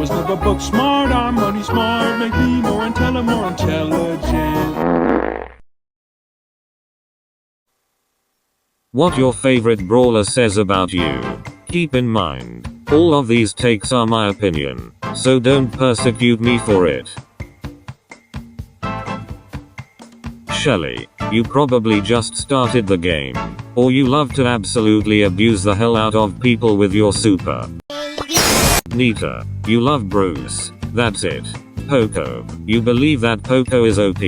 was never book smart. I'm money smart. Make me more intelligent. What your favorite brawler says about you. Keep in mind, all of these takes are my opinion, so don't persecute me for it. Shelly, you probably just started the game, or you love to absolutely abuse the hell out of people with your super. Nita, you love Bruce, that's it. Poco, you believe that Poco is OP,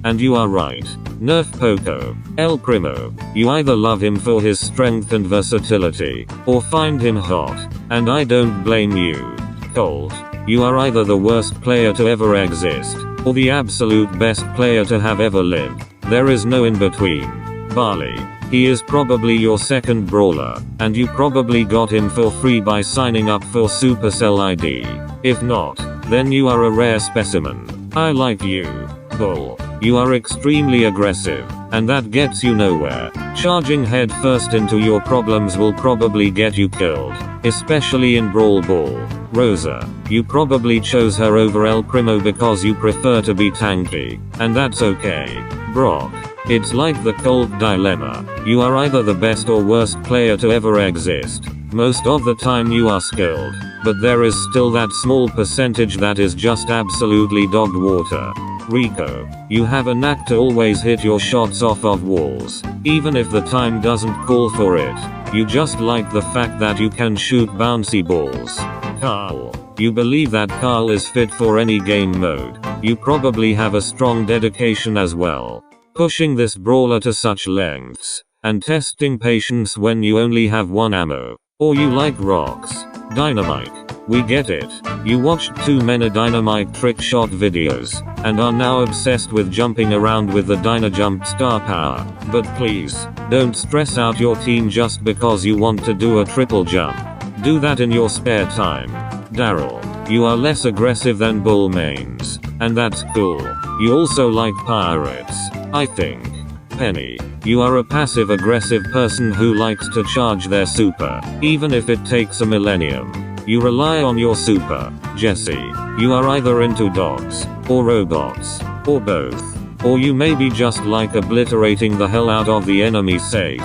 and you are right. Nerf Poco. El Primo, you either love him for his strength and versatility, or find him hot, and I don't blame you. Colt, you are either the worst player to ever exist, or the absolute best player to have ever lived. There is no in between. Barley, he is probably your second brawler, and you probably got him for free by signing up for Supercell ID. If not, then you are a rare specimen. I like you. Bull, you are extremely aggressive, and that gets you nowhere. Charging head first into your problems will probably get you killed, especially in Brawl Ball. Rosa, you probably chose her over El Primo because you prefer to be tanky, and that's okay. Brock, it's like the Colt dilemma. You are either the best or worst player to ever exist. Most of the time you are skilled, but there is still that small percentage that is just absolutely dog water. Rico, you have a knack to always hit your shots off of walls, even if the time doesn't call for it. You just like the fact that you can shoot bouncy balls. Carl, you believe that Carl is fit for any game mode. You probably have a strong dedication as well, pushing this brawler to such lengths, and testing patience when you only have one ammo. Or you like rocks. Dynamite, we get it. You watched too many Dynamite trick shot videos, and are now obsessed with jumping around with the Dynajump star power. But please, don't stress out your team just because you want to do a triple jump. Do that in your spare time. Daryl, you are less aggressive than Bull mains, and that's cool. You also like pirates, I think. Penny, you are a passive-aggressive person who likes to charge their super, even if it takes a millennium. You rely on your super. Jesse, you are either into dogs, or robots, or both. Or you maybe just like obliterating the hell out of the enemy safe.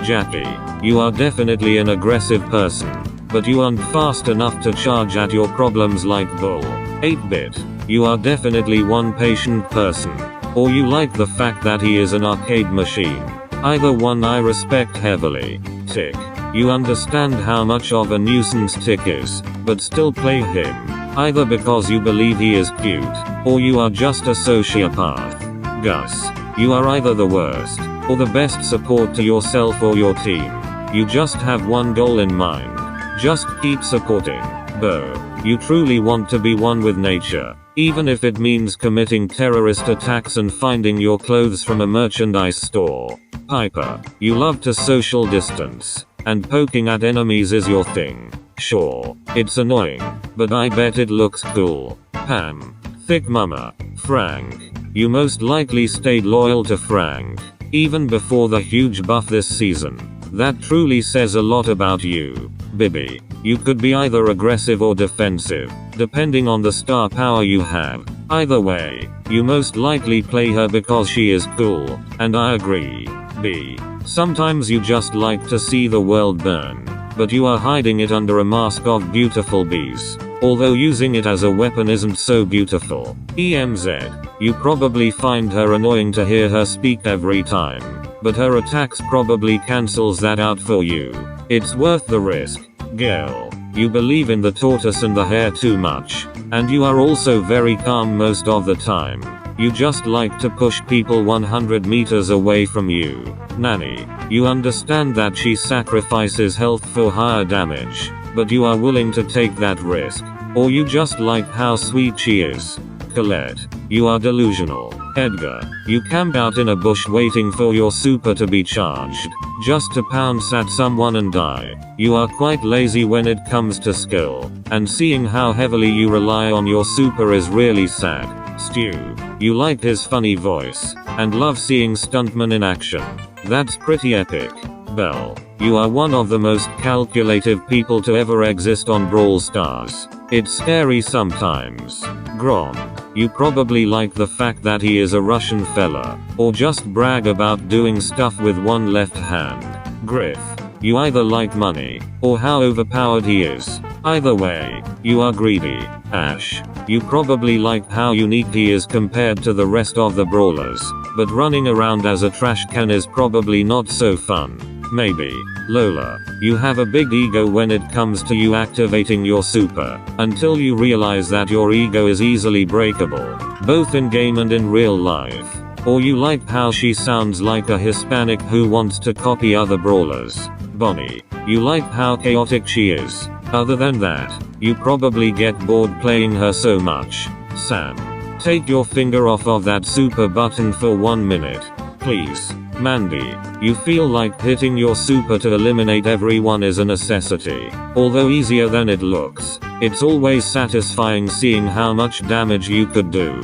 Jackie, you are definitely an aggressive person, but you aren't fast enough to charge at your problems like Bull. 8-bit, you are definitely one patient person. Or you like the fact that he is an arcade machine. Either one I respect heavily. Tick, you understand how much of a nuisance Tick is, but still play him. Either because you believe he is cute, or you are just a sociopath. Gus, you are either the worst, or the best support to yourself or your team. You just have one goal in mind. Just keep supporting. Bo, you truly want to be one with nature, even if it means committing terrorist attacks and finding your clothes from a merchandise store. Piper, you love to social distance, and poking at enemies is your thing. Sure, it's annoying, but I bet it looks cool. Pam, thick mama. Frank, you most likely stayed loyal to Frank, even before the huge buff this season. That truly says a lot about you. Bibby, you could be either aggressive or defensive, depending on the star power you have. Either way, you most likely play her because she is cool, and I agree. B, sometimes you just like to see the world burn, but you are hiding it under a mask of beautiful bees. Although using it as a weapon isn't so beautiful. EMZ, you probably find her annoying to hear her speak every time, but her attacks probably cancels that out for you. It's worth the risk. Girl, you believe in the tortoise and the hare too much, and you are also very calm most of the time. You just like to push people 100 meters away from you. Nanny, you understand that she sacrifices health for higher damage, but you are willing to take that risk. Or you just like how sweet she is. Colette, you are delusional. Edgar, you camp out in a bush waiting for your super to be charged, just to pounce at someone and die. You are quite lazy when it comes to skill, and seeing how heavily you rely on your super is really sad. Stu, you like his funny voice, and love seeing stuntmen in action. That's pretty epic. Belle, You are one of the most calculative people to ever exist on Brawl Stars. It's scary sometimes. Grom. You probably like the fact that he is a Russian fella, or just brag about doing stuff with one left hand. Griff. You either like money, or how overpowered he is. Either way, you are greedy. Ash. You probably like how unique he is compared to the rest of the brawlers, but running around as a trash can is probably not so fun. Maybe. Lola. You have a big ego when it comes to you activating your super, until you realize that your ego is easily breakable, both in game and in real life. Or you like how she sounds like a Hispanic who wants to copy other brawlers. Bonnie. You like how chaotic she is. Other than that, you probably get bored playing her so much. Sam. Take your finger off of that super button for 1 minute, please. Mandy. You feel like hitting your super to eliminate everyone is a necessity. Although easier than it looks, it's always satisfying seeing how much damage you could do.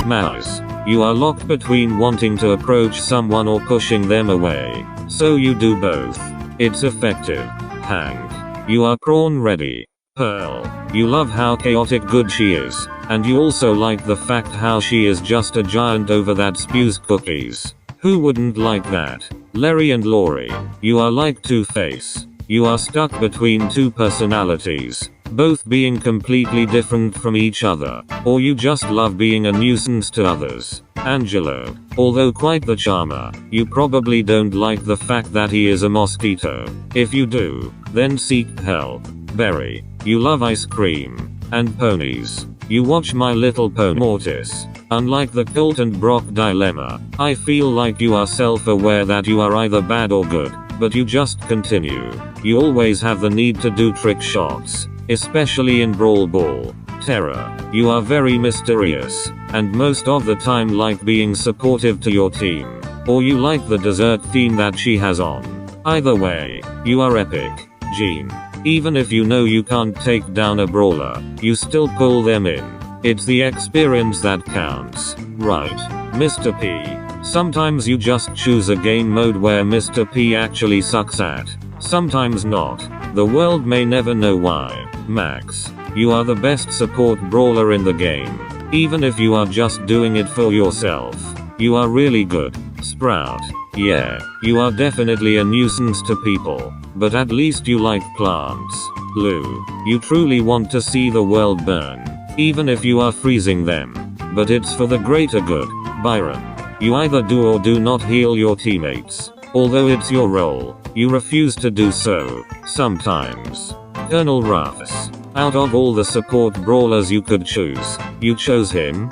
Maz. You are locked between wanting to approach someone or pushing them away, so you do both. It's effective. Hank. You are prawn ready. Pearl. You love how chaotic good she is, and you also like the fact how she is just a giant over that spews cookies. Who wouldn't like that? Larry and Lori. You are like Two-Face. You are stuck between two personalities, both being completely different from each other, or you just love being a nuisance to others. Angelo. Although quite the charmer, you probably don't like the fact that he is a mosquito. If you do, then seek help. Berry. You love ice cream and ponies. You watch My Little Pony. Mortis. Unlike the Colt and Brock dilemma, I feel like you are self-aware that you are either bad or good, but you just continue. You always have the need to do trick shots, especially in Brawl Ball. Terra. You are very mysterious, and most of the time like being supportive to your team, or you like the dessert theme that she has on. Either way, you are epic. Jean. Even if you know you can't take down a brawler, you still pull them in. It's the experience that counts, right? Mr. P. Sometimes you just choose a game mode where Mr. P actually sucks at. Sometimes not. The world may never know why. Max. You are the best support brawler in the game. Even if you are just doing it for yourself, you are really good. Sprout. Yeah, you are definitely a nuisance to people, but at least you like plants. Lou. You truly want to see the world burn, even if you are freezing them, but it's for the greater good. Byron. You either do or do not heal your teammates. Although it's your role, you refuse to do so, sometimes. Colonel Ruffs. Out of all the support brawlers you could choose, you chose him?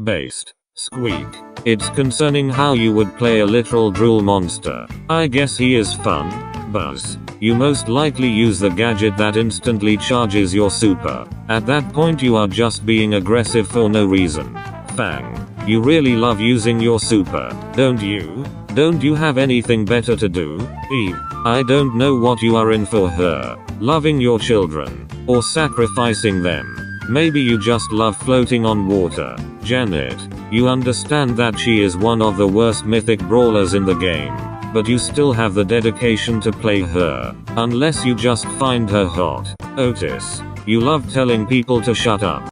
Based. Squeak. It's concerning how you would play a literal drool monster. I guess he is fun. Buzz. You most likely use the gadget that instantly charges your super. At that point you are just being aggressive for no reason. Fang. You really love using your super, don't you? Don't you have anything better to do? Eve. I don't know what you are in for her. Loving your children, or sacrificing them. Maybe you just love floating on water. Janet. You understand that she is one of the worst mythic brawlers in the game, but you still have the dedication to play her, unless you just find her hot. Otis. You love telling people to shut up.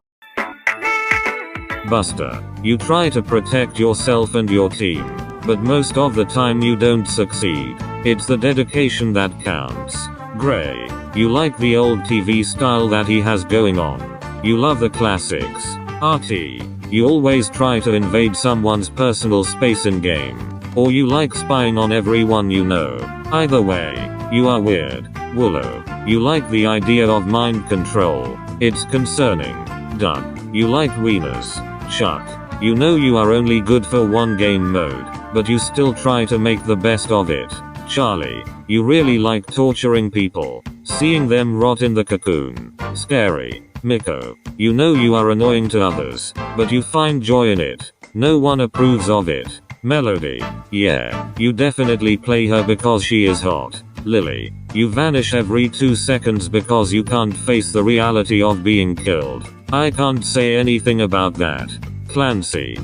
Buster. You try to protect yourself and your team, but most of the time you don't succeed. It's the dedication that counts. Gray. You like the old TV style that he has going on. You love the classics. RT. You always try to invade someone's personal space in game, or you like spying on everyone you know. Either way, you are weird. Willow. You like the idea of mind control. It's concerning. Doug. You like wieners. Chuck. You know you are only good for one game mode, but you still try to make the best of it. Charlie. You really like torturing people, seeing them rot in the cocoon. Scary. Miko. You know you are annoying to others, but you find joy in it. No one approves of it. Melody. Yeah, you definitely play her because she is hot. Lily. You vanish every 2 seconds because you can't face the reality of being killed. I can't say anything about that. Clancy.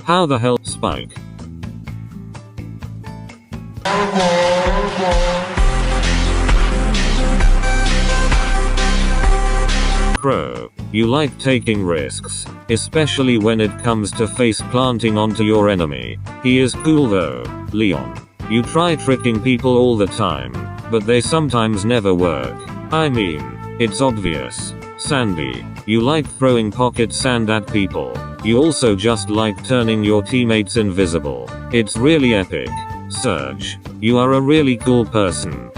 How the hell, Spike? Crow. You like taking risks, especially when it comes to face planting onto your enemy. He is cool though. Leon. You try tricking people all the time, but they sometimes never work. I mean, it's obvious. Sandy. You like throwing pocket sand at people. You also just like turning your teammates invisible. It's really epic. Serge. You are a really cool person.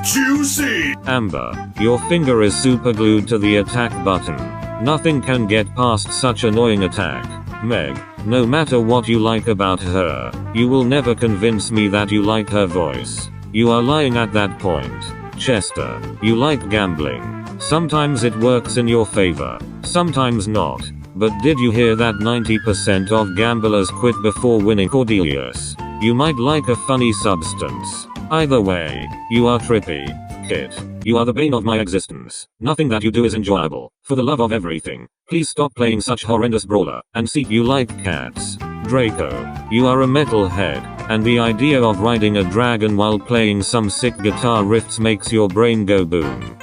Juicy! Amber. Your finger is super glued to the attack button. Nothing can get past such annoying attack. Meg. No matter what you like about her, you will never convince me that you like her voice. You are lying at that point. Chester. You like gambling. Sometimes it works in your favor, sometimes not. But did you hear that 90% of gamblers quit before winning? Cordelius. You might like a funny substance. Either way, you are trippy. Kit. You are the bane of my existence. Nothing that you do is enjoyable. For the love of everything, please stop playing such horrendous Brawler, and see you like cats. Draco. You are a metalhead, and the idea of riding a dragon while playing some sick guitar riffs makes your brain go boom.